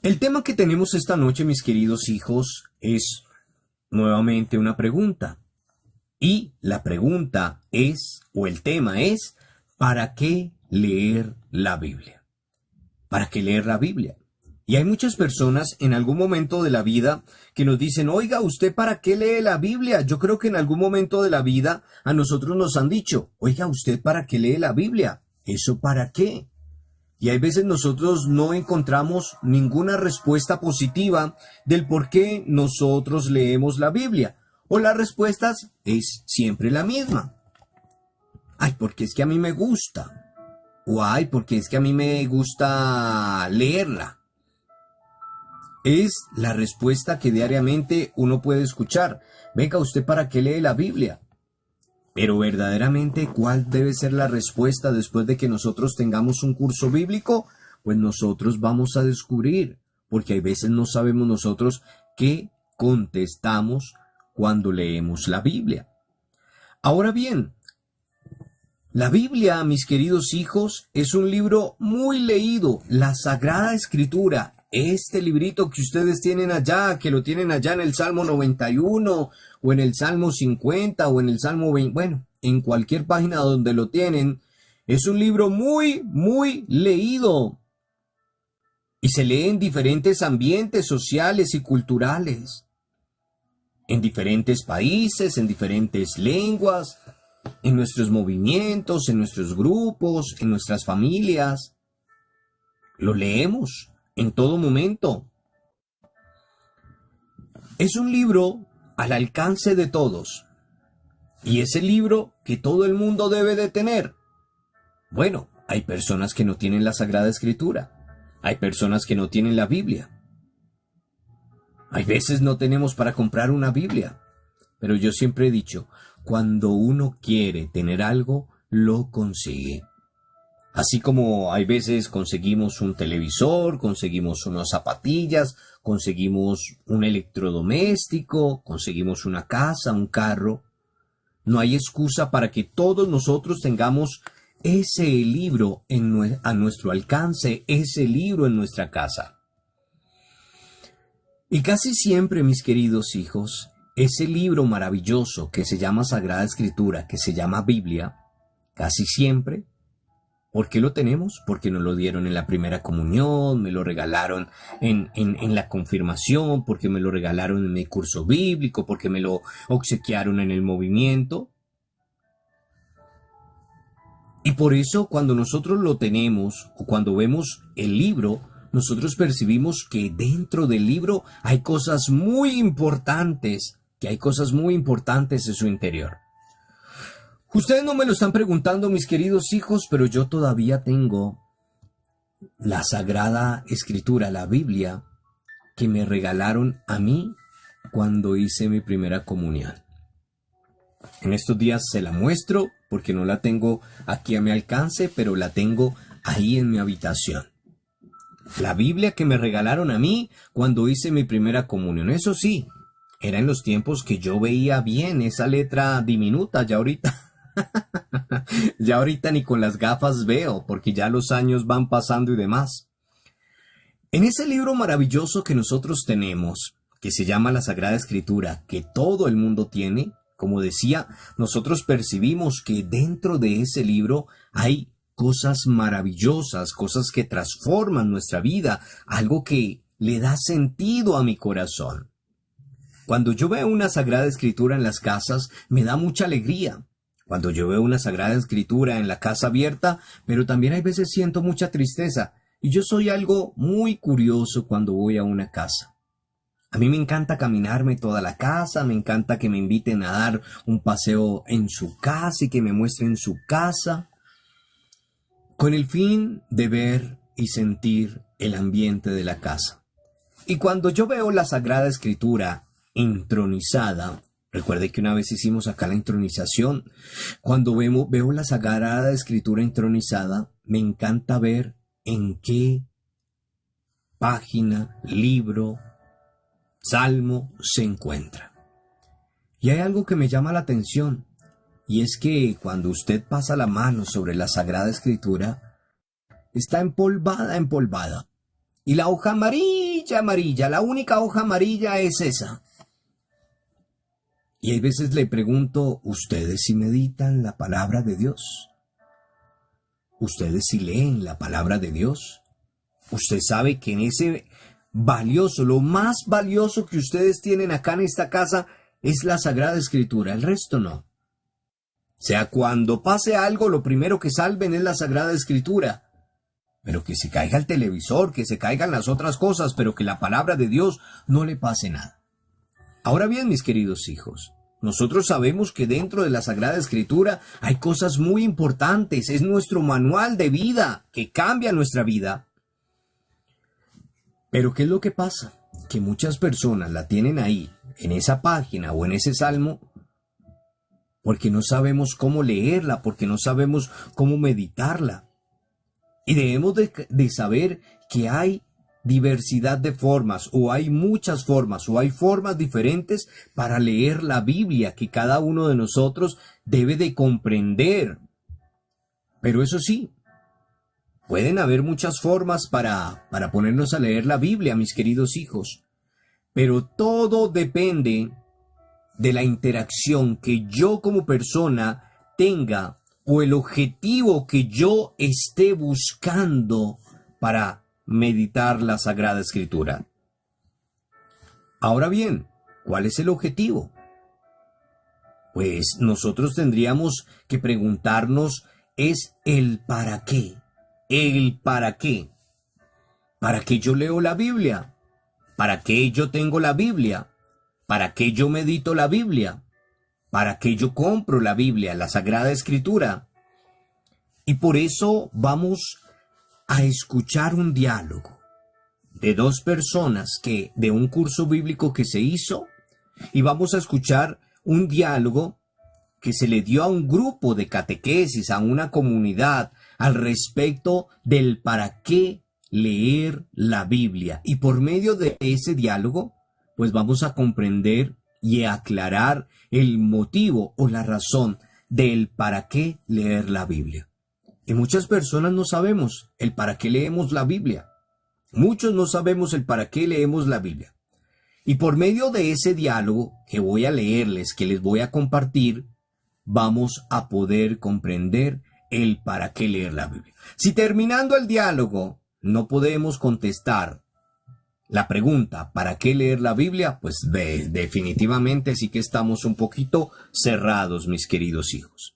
El tema que tenemos esta noche, mis queridos hijos, es nuevamente una pregunta. Y la pregunta es, o el tema es, ¿para qué leer la Biblia? ¿Para qué leer la Biblia? Y hay muchas personas en algún momento de la vida que nos dicen, oiga, ¿usted para qué lee la Biblia? Yo creo que en algún momento de la vida a nosotros nos han dicho, oiga, ¿usted para qué lee la Biblia? ¿Eso para qué? Y hay veces nosotros no encontramos ninguna respuesta positiva del por qué nosotros leemos la Biblia. O la respuesta es siempre la misma. Ay, porque es que a mí me gusta. O ay, porque es que a mí me gusta leerla. Es la respuesta que diariamente uno puede escuchar. Venga, ¿usted para qué lee la Biblia? Pero verdaderamente, ¿cuál debe ser la respuesta después de que nosotros tengamos un curso bíblico? Pues nosotros vamos a descubrir, porque hay veces no sabemos nosotros qué contestamos cuando leemos la Biblia. Ahora bien, la Biblia, mis queridos hijos, es un libro muy leído, la Sagrada Escritura. Este librito que ustedes tienen allá, que lo tienen allá en el Salmo 91, o en el Salmo 50, o en el Salmo 20, bueno, en cualquier página donde lo tienen, es un libro muy, muy leído. Y se lee en diferentes ambientes sociales y culturales, en diferentes países, en diferentes lenguas, en nuestros movimientos, en nuestros grupos, en nuestras familias. Lo leemos en todo momento. Es un libro al alcance de todos. Y es el libro que todo el mundo debe de tener. Bueno, hay personas que no tienen la Sagrada Escritura. Hay personas que no tienen la Biblia. Hay veces no tenemos para comprar una Biblia. Pero yo siempre he dicho, cuando uno quiere tener algo, lo consigue. Así como hay veces conseguimos un televisor, conseguimos unas zapatillas, conseguimos un electrodoméstico, conseguimos una casa, un carro. No hay excusa para que todos nosotros tengamos ese libro a nuestro alcance, ese libro en nuestra casa. Y casi siempre, mis queridos hijos, ese libro maravilloso que se llama Sagrada Escritura, que se llama Biblia, casi siempre, ¿por qué lo tenemos? Porque nos lo dieron en la primera comunión, me lo regalaron en la confirmación, porque me lo regalaron en mi curso bíblico, porque me lo obsequiaron en el movimiento. Y por eso cuando nosotros lo tenemos, o cuando vemos el libro, nosotros percibimos que dentro del libro hay cosas muy importantes, que hay cosas muy importantes en su interior. Ustedes no me lo están preguntando, mis queridos hijos, pero yo todavía tengo la Sagrada Escritura, la Biblia, que me regalaron a mí cuando hice mi primera comunión. En estos días se la muestro porque no la tengo aquí a mi alcance, pero la tengo ahí en mi habitación. La Biblia que me regalaron a mí cuando hice mi primera comunión. Eso sí, era en los tiempos que yo veía bien esa letra diminuta, ya ahorita. Ya ahorita ni con las gafas veo, porque ya los años van pasando y demás. En ese libro maravilloso que nosotros tenemos, que se llama la Sagrada Escritura, que todo el mundo tiene, como decía, nosotros percibimos que dentro de ese libro hay cosas maravillosas, cosas que transforman nuestra vida, algo que le da sentido a mi corazón. Cuando yo veo una Sagrada Escritura en las casas, me da mucha alegría. Cuando yo veo una Sagrada Escritura en la casa abierta, pero también hay veces siento mucha tristeza. Y yo soy algo muy curioso cuando voy a una casa. A mí me encanta caminarme toda la casa, me encanta que me inviten a dar un paseo en su casa y que me muestren su casa, con el fin de ver y sentir el ambiente de la casa. Y cuando yo veo la Sagrada Escritura entronizada, recuerde que una vez hicimos acá la entronización, cuando veo la Sagrada Escritura entronizada, me encanta ver en qué página, libro, salmo se encuentra. Y hay algo que me llama la atención, y es que cuando usted pasa la mano sobre la Sagrada Escritura, está empolvada, y la hoja amarilla amarilla, amarilla, la única hoja amarilla es esa. Y hay veces le pregunto, ¿ustedes sí meditan la palabra de Dios? ¿Ustedes sí leen la palabra de Dios? Usted sabe que en ese valioso, lo más valioso que ustedes tienen acá en esta casa es la Sagrada Escritura, el resto no. O sea, cuando pase algo, lo primero que salven es la Sagrada Escritura. Pero que se caiga el televisor, que se caigan las otras cosas, pero que la palabra de Dios no le pase nada. Ahora bien, mis queridos hijos, nosotros sabemos que dentro de la Sagrada Escritura hay cosas muy importantes, es nuestro manual de vida que cambia nuestra vida. Pero ¿qué es lo que pasa? Que muchas personas la tienen ahí, en esa página o en ese salmo, porque no sabemos cómo leerla, porque no sabemos cómo meditarla. Y debemos de saber que hay diversidad de formas, o hay muchas formas, o hay formas diferentes para leer la Biblia que cada uno de nosotros debe de comprender. Pero eso sí, pueden haber muchas formas para ponernos a leer la Biblia, mis queridos hijos. Pero todo depende de la interacción que yo como persona tenga o el objetivo que yo esté buscando para meditar la Sagrada Escritura. Ahora bien, ¿cuál es el objetivo? Pues nosotros tendríamos que preguntarnos es el para qué. El para qué. ¿Para qué yo leo la Biblia? ¿Para qué yo tengo la Biblia? ¿Para qué yo medito la Biblia? ¿Para qué yo compro la Biblia, la Sagrada Escritura? Y por eso vamos a escuchar un diálogo de dos personas de un curso bíblico que se hizo, y vamos a escuchar un diálogo que se le dio a un grupo de catequesis, a una comunidad, al respecto del para qué leer la Biblia. Y por medio de ese diálogo, pues vamos a comprender y a aclarar el motivo o la razón del para qué leer la Biblia. Y muchas personas no sabemos el para qué leemos la Biblia. Muchos no sabemos el para qué leemos la Biblia. Y por medio de ese diálogo que voy a leerles, que les voy a compartir, vamos a poder comprender el para qué leer la Biblia. Si terminando el diálogo no podemos contestar la pregunta ¿para qué leer la Biblia? Pues definitivamente sí que estamos un poquito cerrados, mis queridos hijos.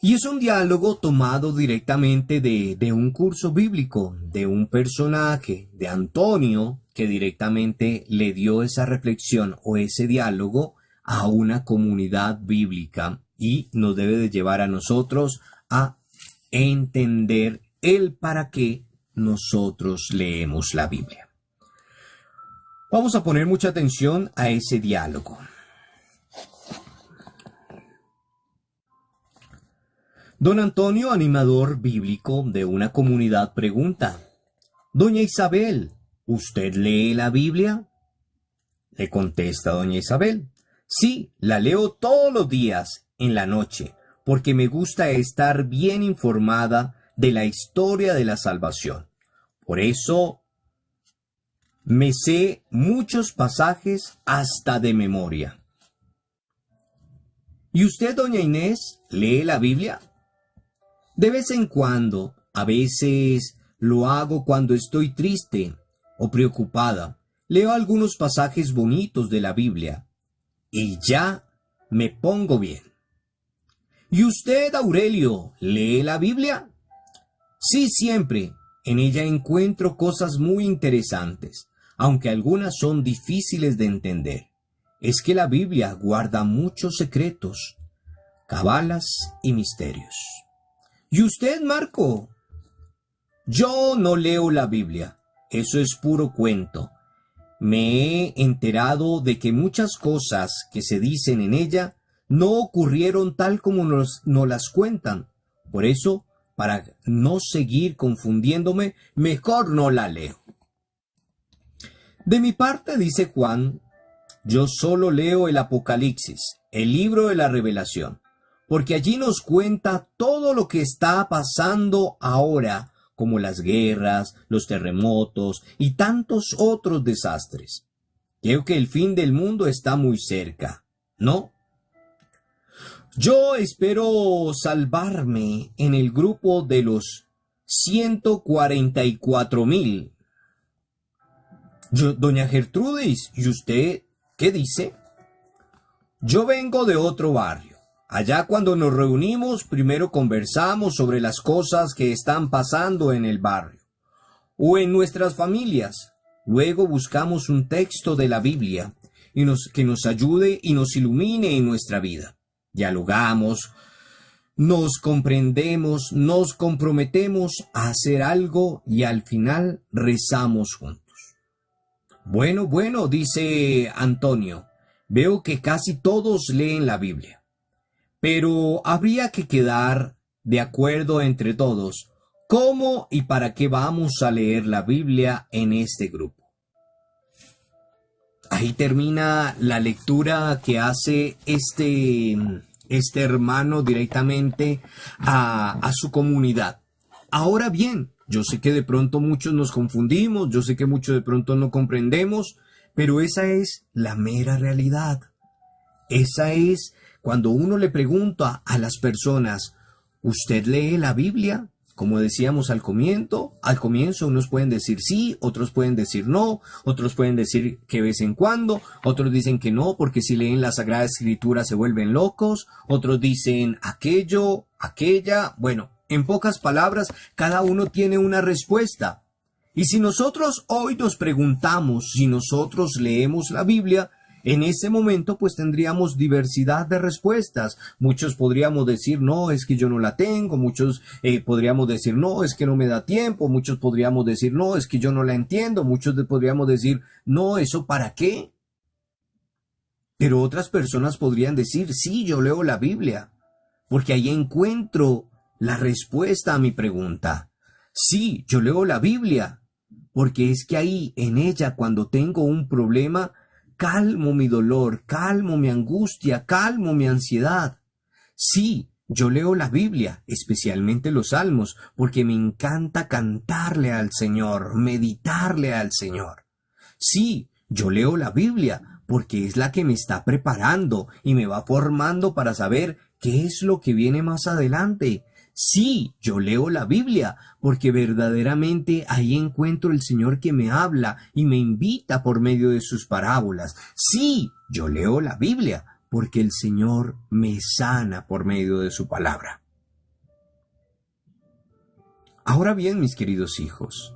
Y es un diálogo tomado directamente de un curso bíblico, de un personaje, de Antonio, que directamente le dio esa reflexión o ese diálogo a una comunidad bíblica, y nos debe de llevar a nosotros a entender el para qué nosotros leemos la Biblia. Vamos a poner mucha atención a ese diálogo. Don Antonio, animador bíblico de una comunidad, pregunta: Doña Isabel, ¿usted lee la Biblia? Le contesta doña Isabel: sí, la leo todos los días en la noche, porque me gusta estar bien informada de la historia de la salvación. Por eso me sé muchos pasajes hasta de memoria. ¿Y usted, doña Inés, lee la Biblia? De vez en cuando, a veces lo hago cuando estoy triste o preocupada. Leo algunos pasajes bonitos de la Biblia y ya me pongo bien. ¿Y usted, Aurelio, lee la Biblia? Sí, siempre. En ella encuentro cosas muy interesantes, aunque algunas son difíciles de entender. Es que la Biblia guarda muchos secretos, cabalas y misterios. ¿Y usted, Marco? Yo no leo la Biblia. Eso es puro cuento. Me he enterado de que muchas cosas que se dicen en ella no ocurrieron tal como nos las cuentan. Por eso, para no seguir confundiéndome, mejor no la leo. De mi parte, dice Juan, yo solo leo el Apocalipsis, el libro de la Revelación, porque allí nos cuenta todo lo que está pasando ahora como las guerras, los terremotos y tantos otros desastres. Creo que el fin del mundo está muy cerca, ¿no? Yo espero salvarme en el grupo de los 144.000. Doña Gertrudis, ¿y usted qué dice? Yo vengo de otro barrio. Allá cuando nos reunimos, primero conversamos sobre las cosas que están pasando en el barrio o en nuestras familias. Luego buscamos un texto de la Biblia que nos ayude y nos ilumine en nuestra vida. Dialogamos, nos comprendemos, nos comprometemos a hacer algo y al final rezamos juntos. Bueno, dice Antonio, veo que casi todos leen la Biblia, pero habría que quedar de acuerdo entre todos cómo y para qué vamos a leer la Biblia en este grupo. Ahí termina la lectura que hace este hermano directamente a su comunidad. Ahora bien, yo sé que de pronto muchos nos confundimos, yo sé que muchos de pronto no comprendemos, pero esa es la mera realidad. Esa es cuando uno le pregunta a las personas, ¿usted lee la Biblia? Como decíamos al comienzo, unos pueden decir sí, otros pueden decir no, otros pueden decir que de vez en cuando, otros dicen que no, porque si leen la Sagrada Escritura se vuelven locos, otros dicen aquello, aquella. Bueno, en pocas palabras, cada uno tiene una respuesta. Y si nosotros hoy nos preguntamos si nosotros leemos la Biblia, en ese momento pues tendríamos diversidad de respuestas. Muchos podríamos decir, no, es que yo no la tengo. Muchos podríamos decir, no, es que no me da tiempo. Muchos podríamos decir, no, es que yo no la entiendo. Muchos podríamos decir, no, ¿eso para qué? Pero otras personas podrían decir, sí, yo leo la Biblia, porque ahí encuentro la respuesta a mi pregunta. Sí, yo leo la Biblia, porque es que ahí, en ella, cuando tengo un problema, calmo mi dolor, calmo mi angustia, calmo mi ansiedad. Sí, yo leo la Biblia, especialmente los Salmos, porque me encanta cantarle al Señor, meditarle al Señor. Sí, yo leo la Biblia, porque es la que me está preparando y me va formando para saber qué es lo que viene más adelante. Sí, yo leo la Biblia, porque verdaderamente ahí encuentro el Señor que me habla y me invita por medio de sus parábolas. Sí, yo leo la Biblia, porque el Señor me sana por medio de su palabra. Ahora bien, mis queridos hijos,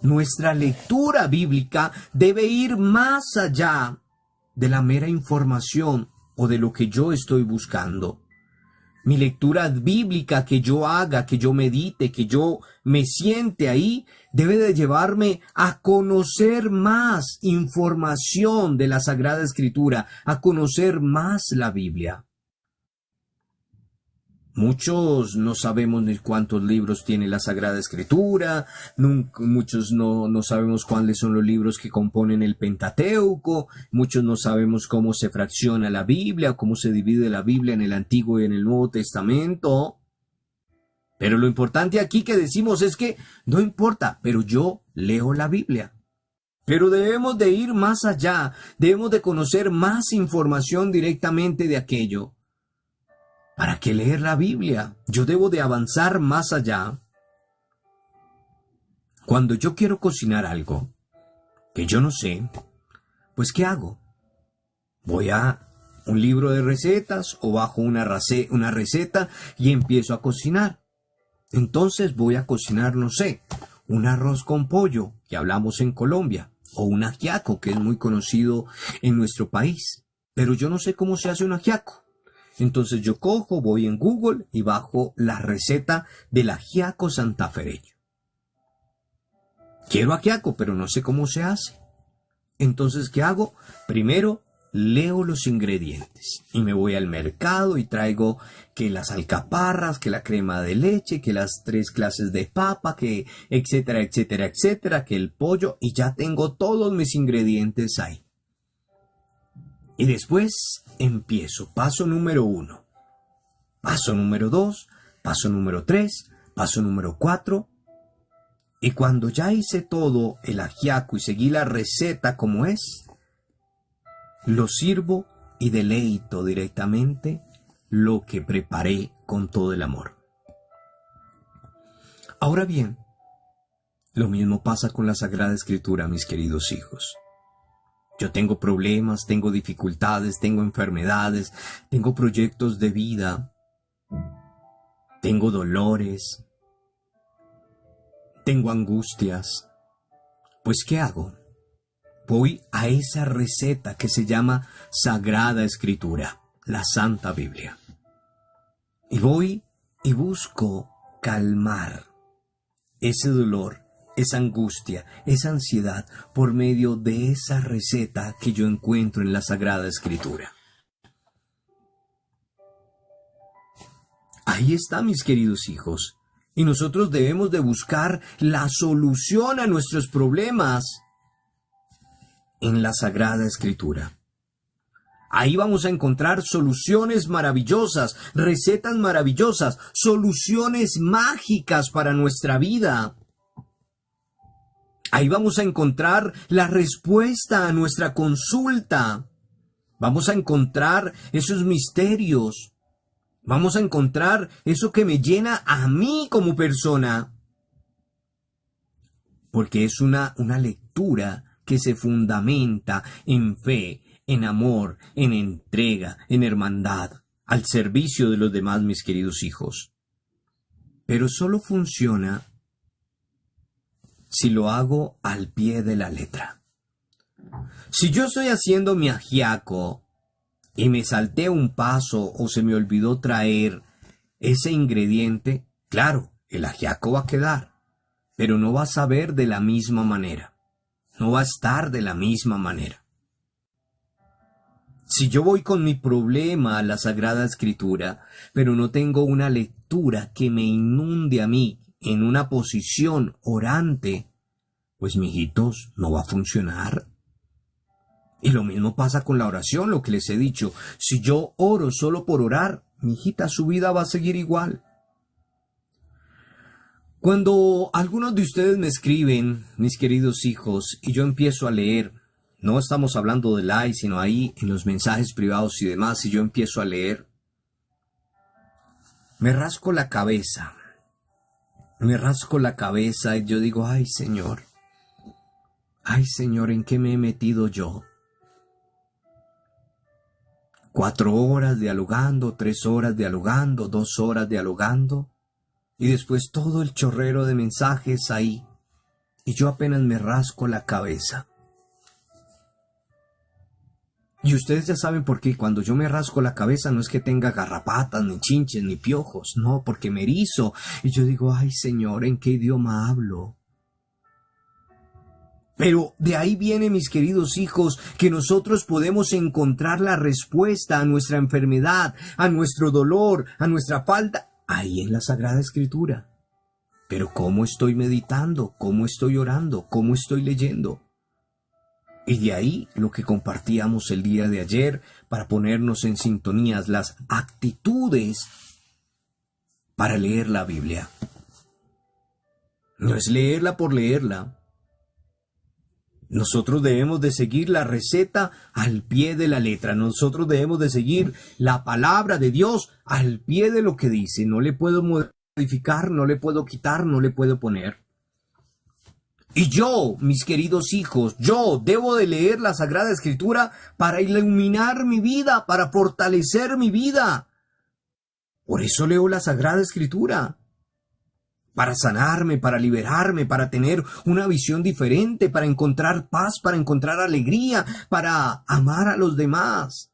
nuestra lectura bíblica debe ir más allá de la mera información o de lo que yo estoy buscando. Mi lectura bíblica que yo haga, que yo medite, que yo me siente ahí, debe de llevarme a conocer más información de la Sagrada Escritura, a conocer más la Biblia. Muchos no sabemos ni cuántos libros tiene la Sagrada Escritura, muchos no sabemos cuáles son los libros que componen el Pentateuco, muchos no sabemos cómo se fracciona la Biblia, cómo se divide la Biblia en el Antiguo y en el Nuevo Testamento. Pero lo importante aquí que decimos es que no importa, pero yo leo la Biblia. Pero debemos de ir más allá, debemos de conocer más información directamente de aquello. ¿Para qué leer la Biblia? Yo debo de avanzar más allá. Cuando yo quiero cocinar algo que yo no sé, pues ¿qué hago? Voy a un libro de recetas o bajo una receta y empiezo a cocinar. Entonces voy a cocinar, no sé, un arroz con pollo, que hablamos en Colombia, o un ajiaco, que es muy conocido en nuestro país. Pero yo no sé cómo se hace un ajiaco. Entonces yo cojo, voy en Google y bajo la receta del ajiaco santafereño. Quiero ajiaco, pero no sé cómo se hace. Entonces, ¿qué hago? Primero leo los ingredientes y me voy al mercado y traigo que las alcaparras, que la crema de leche, que las 3 clases de papa, que etcétera, etcétera, etcétera, que el pollo, y ya tengo todos mis ingredientes ahí. Y después empiezo, paso número 1, paso número 2, paso número 3, paso número 4. Y cuando ya hice todo el ajiaco y seguí la receta como es, lo sirvo y deleito directamente lo que preparé con todo el amor. Ahora bien, lo mismo pasa con la Sagrada Escritura, mis queridos hijos. Yo tengo problemas, tengo dificultades, tengo enfermedades, tengo proyectos de vida, tengo dolores, tengo angustias. Pues, ¿qué hago? Voy a esa receta que se llama Sagrada Escritura, la Santa Biblia. Y voy y busco calmar ese dolor, esa angustia, esa ansiedad por medio de esa receta que yo encuentro en la Sagrada Escritura. Ahí está, mis queridos hijos. Y nosotros debemos de buscar la solución a nuestros problemas en la Sagrada Escritura. Ahí vamos a encontrar soluciones maravillosas, recetas maravillosas, soluciones mágicas para nuestra vida. Ahí vamos a encontrar la respuesta a nuestra consulta. Vamos a encontrar esos misterios. Vamos a encontrar eso que me llena a mí como persona. Porque es una lectura que se fundamenta en fe, en amor, en entrega, en hermandad, al servicio de los demás, mis queridos hijos. Pero solo funciona si lo hago al pie de la letra. Si yo estoy haciendo mi ajiaco y me salté un paso o se me olvidó traer ese ingrediente, claro, el ajiaco va a quedar, pero no va a saber de la misma manera. No va a estar de la misma manera. Si yo voy con mi problema a la Sagrada Escritura, pero no tengo una lectura que me inunde a mí en una posición orante, pues, mijitos, no va a funcionar. Y lo mismo pasa con la oración, lo que les he dicho. Si yo oro solo por orar, mijita, su vida va a seguir igual. Cuando algunos de ustedes me escriben, mis queridos hijos, y yo empiezo a leer, no estamos hablando de like, sino ahí en los mensajes privados y demás, y yo empiezo a leer, me rasco la cabeza y yo digo, ay Señor, ¿en qué me he metido yo? 4 horas dialogando, 3 horas dialogando, 2 horas dialogando, y después todo el chorrero de mensajes ahí, y yo apenas me rasco la cabeza. Y ustedes ya saben por qué. Cuando yo me rasco la cabeza no es que tenga garrapatas, ni chinches, ni piojos, no, porque me erizo, y yo digo, ay Señor, ¿en qué idioma hablo? Pero de ahí viene, mis queridos hijos, que nosotros podemos encontrar la respuesta a nuestra enfermedad, a nuestro dolor, a nuestra falta, ahí en la Sagrada Escritura. Pero ¿cómo estoy meditando? ¿Cómo estoy orando? ¿Cómo estoy leyendo? Y de ahí lo que compartíamos el día de ayer para ponernos en sintonías, las actitudes para leer la Biblia. No es leerla por leerla. Nosotros debemos de seguir la receta al pie de la letra. Nosotros debemos de seguir la palabra de Dios al pie de lo que dice. No le puedo modificar, no le puedo quitar, no le puedo poner. Y yo, mis queridos hijos, yo debo de leer la Sagrada Escritura para iluminar mi vida, para fortalecer mi vida. Por eso leo la Sagrada Escritura. Para sanarme, para liberarme, para tener una visión diferente, para encontrar paz, para encontrar alegría, para amar a los demás.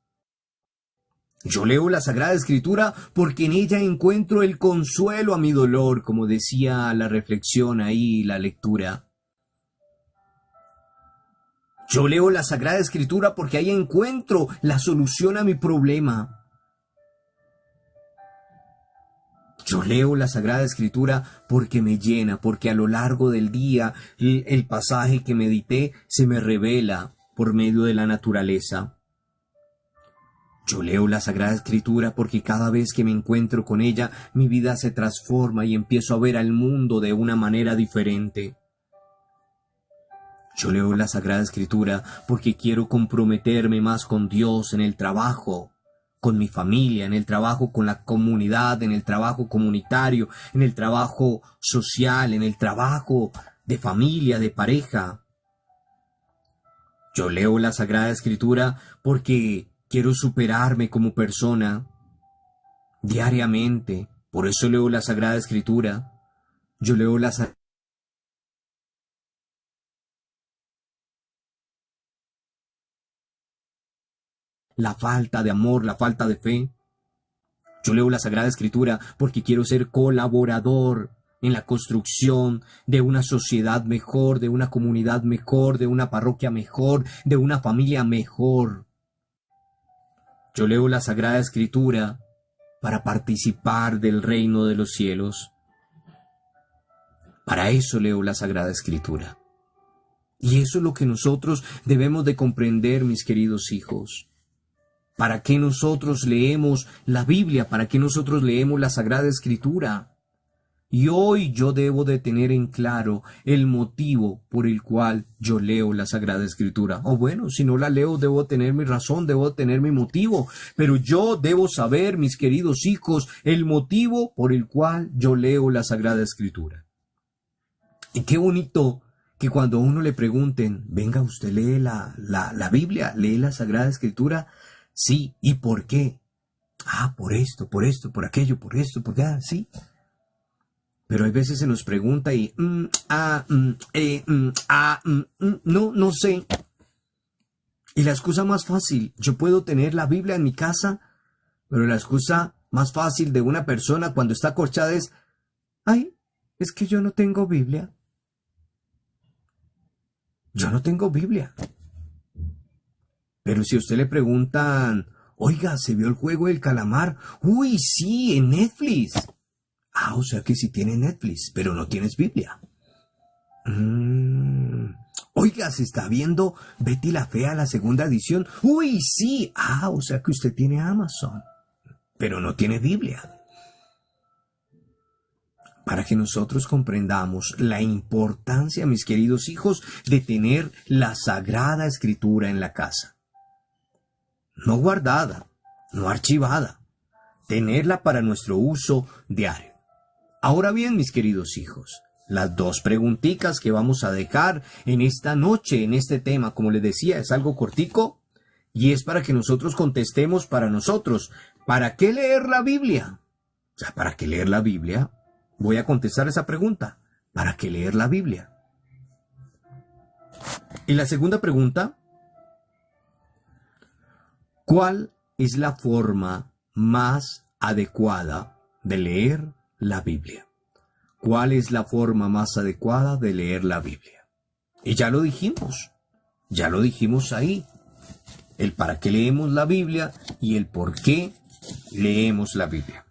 Yo leo la Sagrada Escritura porque en ella encuentro el consuelo a mi dolor, como decía la reflexión ahí, la lectura. Yo leo la Sagrada Escritura porque ahí encuentro la solución a mi problema. Yo leo la Sagrada Escritura porque me llena, porque a lo largo del día el pasaje que medité se me revela por medio de la naturaleza. Yo leo la Sagrada Escritura porque cada vez que me encuentro con ella, mi vida se transforma y empiezo a ver al mundo de una manera diferente. Yo leo la Sagrada Escritura porque quiero comprometerme más con Dios en el trabajo, con mi familia, en el trabajo con la comunidad, en el trabajo comunitario, en el trabajo social, en el trabajo de familia, de pareja. Yo leo la Sagrada Escritura porque quiero superarme como persona diariamente. Por eso leo la Sagrada Escritura. Yo leo la falta de amor, la falta de fe. Yo leo la Sagrada Escritura porque quiero ser colaborador en la construcción de una sociedad mejor, de una comunidad mejor, de una parroquia mejor, de una familia mejor. Yo leo la Sagrada Escritura para participar del reino de los cielos. Para eso leo la Sagrada Escritura. Y eso es lo que nosotros debemos de comprender, mis queridos hijos. ¿Para qué nosotros leemos la Biblia? ¿Para qué nosotros leemos la Sagrada Escritura? Y hoy yo debo de tener en claro el motivo por el cual yo leo la Sagrada Escritura. O bueno, si no la leo, debo tener mi razón, debo tener mi motivo. Pero yo debo saber, mis queridos hijos, el motivo por el cual yo leo la Sagrada Escritura. Y qué bonito que cuando a uno le pregunten, venga, usted lee la Biblia, lee la Sagrada Escritura. Sí, ¿y por qué? Ah, por esto, por aquello, por esto, por allá, sí. Pero hay veces se nos pregunta y, no sé. Y la excusa más fácil, yo puedo tener la Biblia en mi casa, pero la excusa más fácil de una persona cuando está acorchada es, ay, es que yo no tengo Biblia. Yo no tengo Biblia. Pero si a usted le preguntan, oiga, ¿se vio el juego del calamar? Uy, sí, en Netflix. Ah, o sea que sí tiene Netflix, pero no tienes Biblia. Oiga, ¿se está viendo Betty la Fea, la segunda edición? Uy, sí. Ah, o sea que usted tiene Amazon, pero no tiene Biblia. Para que nosotros comprendamos la importancia, mis queridos hijos, de tener la Sagrada Escritura en la casa. No guardada, no archivada, tenerla para nuestro uso diario. Ahora bien, mis queridos hijos, las dos preguntitas que vamos a dejar en esta noche, en este tema, como les decía, es algo cortico y es para que nosotros contestemos para nosotros. ¿Para qué leer la Biblia? O sea, ¿para qué leer la Biblia? Voy a contestar esa pregunta. ¿Para qué leer la Biblia? Y la segunda pregunta, ¿cuál es la forma más adecuada de leer la Biblia? ¿Cuál es la forma más adecuada de leer la Biblia? Y ya lo dijimos ahí. El para qué leemos la Biblia y el por qué leemos la Biblia.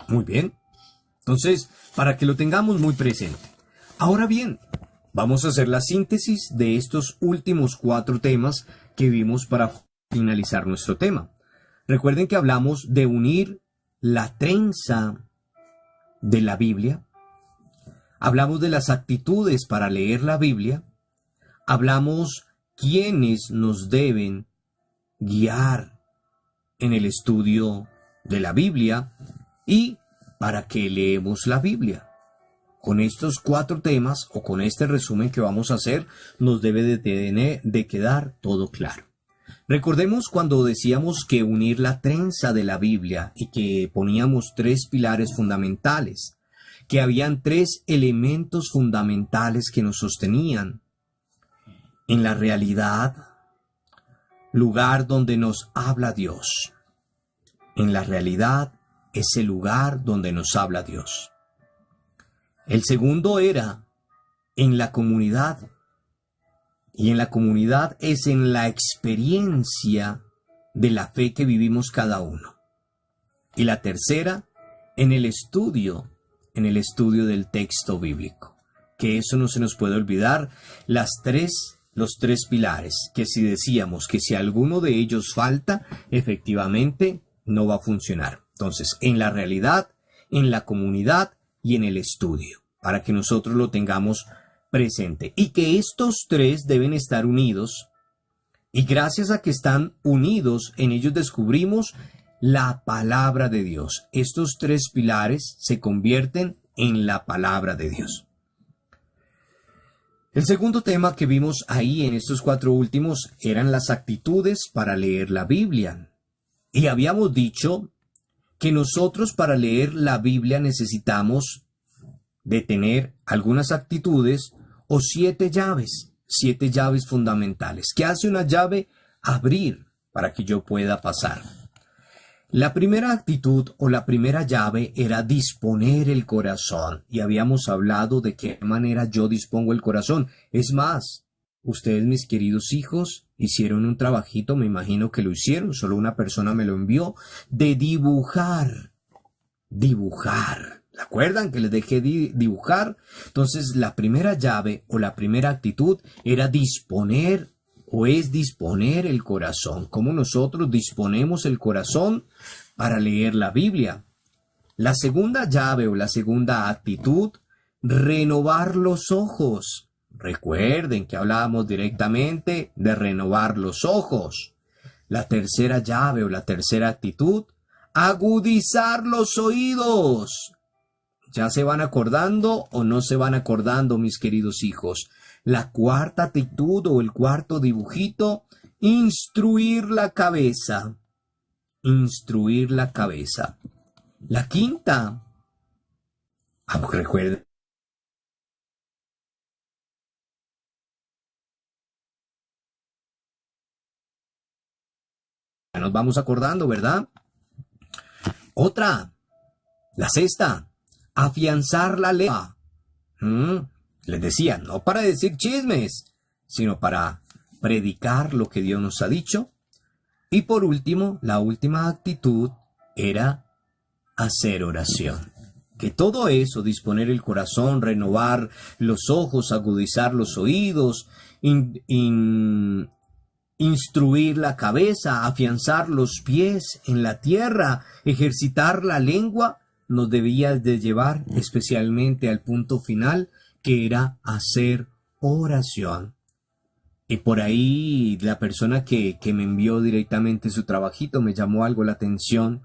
Muy bien. Entonces, para que lo tengamos muy presente. Ahora bien, vamos a hacer la síntesis de estos últimos 4 temas que vimos para finalizar nuestro tema. Recuerden que hablamos de unir la trenza de la Biblia. Hablamos de las actitudes para leer la Biblia. Hablamos quiénes nos deben guiar en el estudio de la Biblia y para qué leemos la Biblia. Con estos 4 temas o con este resumen que vamos a hacer, nos debe de quedar todo claro. Recordemos cuando decíamos que unir la trenza de la Biblia y que poníamos 3 pilares fundamentales, que habían 3 elementos fundamentales que nos sostenían. En la realidad, lugar donde nos habla Dios. En la realidad, ese lugar donde nos habla Dios. El segundo era en la comunidad. Y en la comunidad es en la experiencia de la fe que vivimos cada uno. Y la tercera, en el estudio del texto bíblico. Que eso no se nos puede olvidar, los 3 pilares, que si decíamos que si alguno de ellos falta, efectivamente no va a funcionar. Entonces, en la realidad, en la comunidad y en el estudio, para que nosotros lo tengamos presente. Y que estos tres deben estar unidos. Y gracias a que están unidos, en ellos descubrimos la palabra de Dios. Estos tres pilares se convierten en la palabra de Dios. El segundo tema que vimos ahí en estos cuatro últimos eran las actitudes para leer la Biblia. Y habíamos dicho que nosotros para leer la Biblia necesitamos de tener algunas actitudes o 7 llaves fundamentales. ¿Qué hace una llave? Abrir para que yo pueda pasar. La primera actitud o la primera llave era disponer el corazón. Y habíamos hablado de qué manera yo dispongo el corazón. Es más, ustedes, mis queridos hijos, hicieron un trabajito, me imagino que lo hicieron, solo una persona me lo envió, de dibujar. Dibujar. ¿Se acuerdan que les dejé dibujar? Entonces, la primera llave o la primera actitud era disponer o es disponer el corazón. ¿Cómo nosotros disponemos el corazón para leer la Biblia? La segunda llave o la segunda actitud, renovar los ojos. Recuerden que hablábamos directamente de renovar los ojos. La tercera llave o la tercera actitud, agudizar los oídos. ¿Ya se van acordando o no se van acordando, mis queridos hijos? La cuarta actitud o el cuarto dibujito, instruir la cabeza. Instruir la cabeza. La quinta, recuerden, ya nos vamos acordando, ¿verdad? Otra, la sexta, afianzar la lengua. Les decía, no para decir chismes, sino para predicar lo que Dios nos ha dicho. Y por último, la última actitud era hacer oración. Que todo eso, disponer el corazón, renovar los ojos, agudizar los oídos, instruir la cabeza, afianzar los pies en la tierra, ejercitar la lengua, nos debía de llevar especialmente al punto final, que era hacer oración. Y por ahí la persona que me envió directamente su trabajito me llamó algo la atención,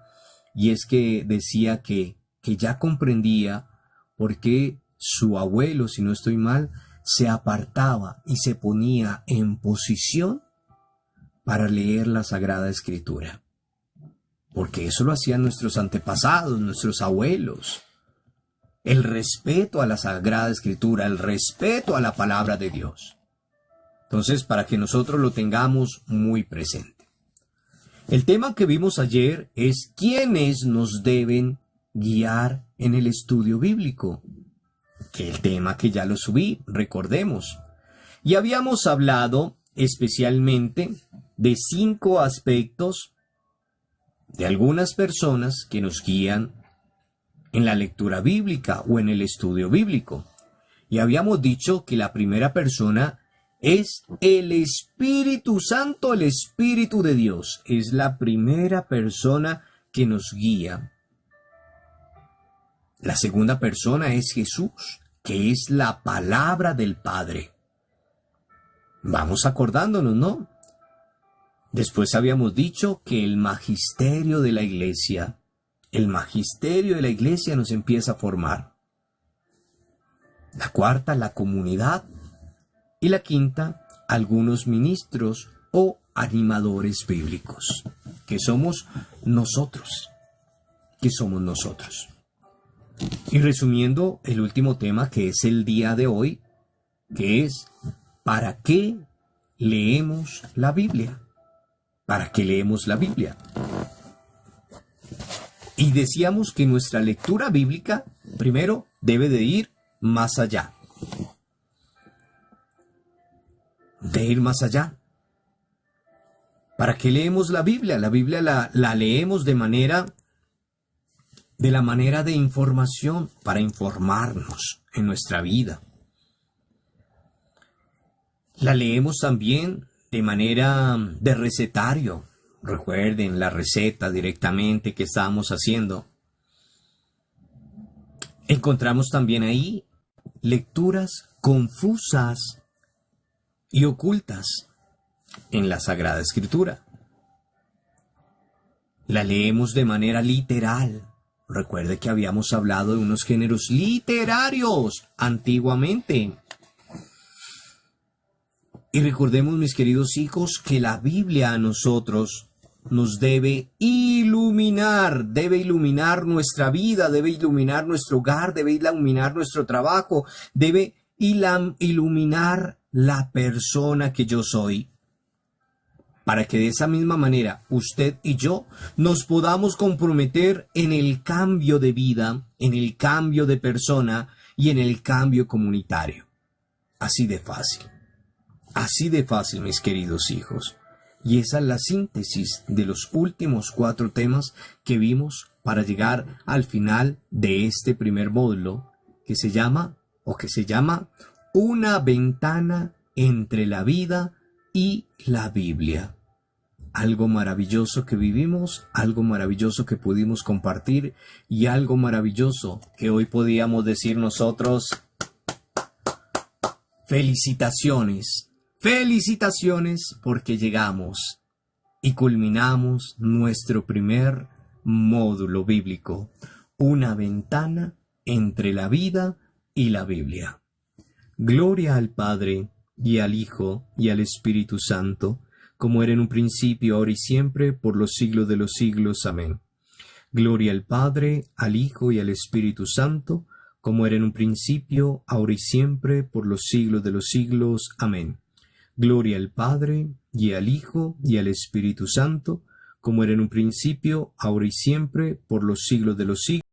y es que decía que ya comprendía por qué su abuelo, si no estoy mal, se apartaba y se ponía en posición para leer la Sagrada Escritura. Porque eso lo hacían nuestros antepasados, nuestros abuelos. El respeto a la Sagrada Escritura, el respeto a la palabra de Dios. Entonces, para que nosotros lo tengamos muy presente. El tema que vimos ayer es quiénes nos deben guiar en el estudio bíblico. Que el tema que ya lo subí, recordemos. Y habíamos hablado especialmente de 5 aspectos de algunas personas que nos guían en la lectura bíblica o en el estudio bíblico. Y habíamos dicho que la primera persona es el Espíritu Santo, el Espíritu de Dios. Es la primera persona que nos guía. La segunda persona es Jesús, que es la palabra del Padre. Vamos acordándonos, ¿no? Después habíamos dicho que el magisterio de la iglesia nos empieza a formar. La cuarta, la comunidad. Y la quinta, algunos ministros o animadores bíblicos, que somos nosotros. Y resumiendo el último tema, que es el día de hoy, que es ¿para qué leemos la Biblia? ¿Para qué leemos la Biblia? Y decíamos que nuestra lectura bíblica, primero, debe de ir más allá. De ir más allá. ¿Para qué leemos la Biblia? La Biblia la leemos de la manera de información, para informarnos en nuestra vida. La leemos también de manera de recetario. Recuerden la receta directamente que estábamos haciendo. Encontramos también ahí lecturas confusas y ocultas en la Sagrada Escritura. La leemos de manera literal. Recuerde que habíamos hablado de unos géneros literarios antiguamente. Y recordemos, mis queridos hijos, que la Biblia a nosotros nos debe iluminar nuestra vida, debe iluminar nuestro hogar, debe iluminar nuestro trabajo, debe iluminar la persona que yo soy, para que de esa misma manera usted y yo nos podamos comprometer en el cambio de vida, en el cambio de persona y en el cambio comunitario. Así de fácil, mis queridos hijos. Y esa es la síntesis de los últimos 4 temas que vimos para llegar al final de este primer módulo, que se llama Una ventana entre la vida y la Biblia. Algo maravilloso que vivimos, algo maravilloso que pudimos compartir y algo maravilloso que hoy podíamos decir nosotros: felicitaciones. Felicitaciones porque llegamos y culminamos nuestro primer módulo bíblico, una ventana entre la vida y la Biblia. Gloria al Padre, y al Hijo, y al Espíritu Santo, como era en un principio, ahora y siempre, por los siglos de los siglos. Amén. Gloria al Padre, al Hijo, y al Espíritu Santo, como era en un principio, ahora y siempre, por los siglos de los siglos. Amén. Gloria al Padre, y al Hijo, y al Espíritu Santo, como era en un principio, ahora y siempre, por los siglos de los siglos.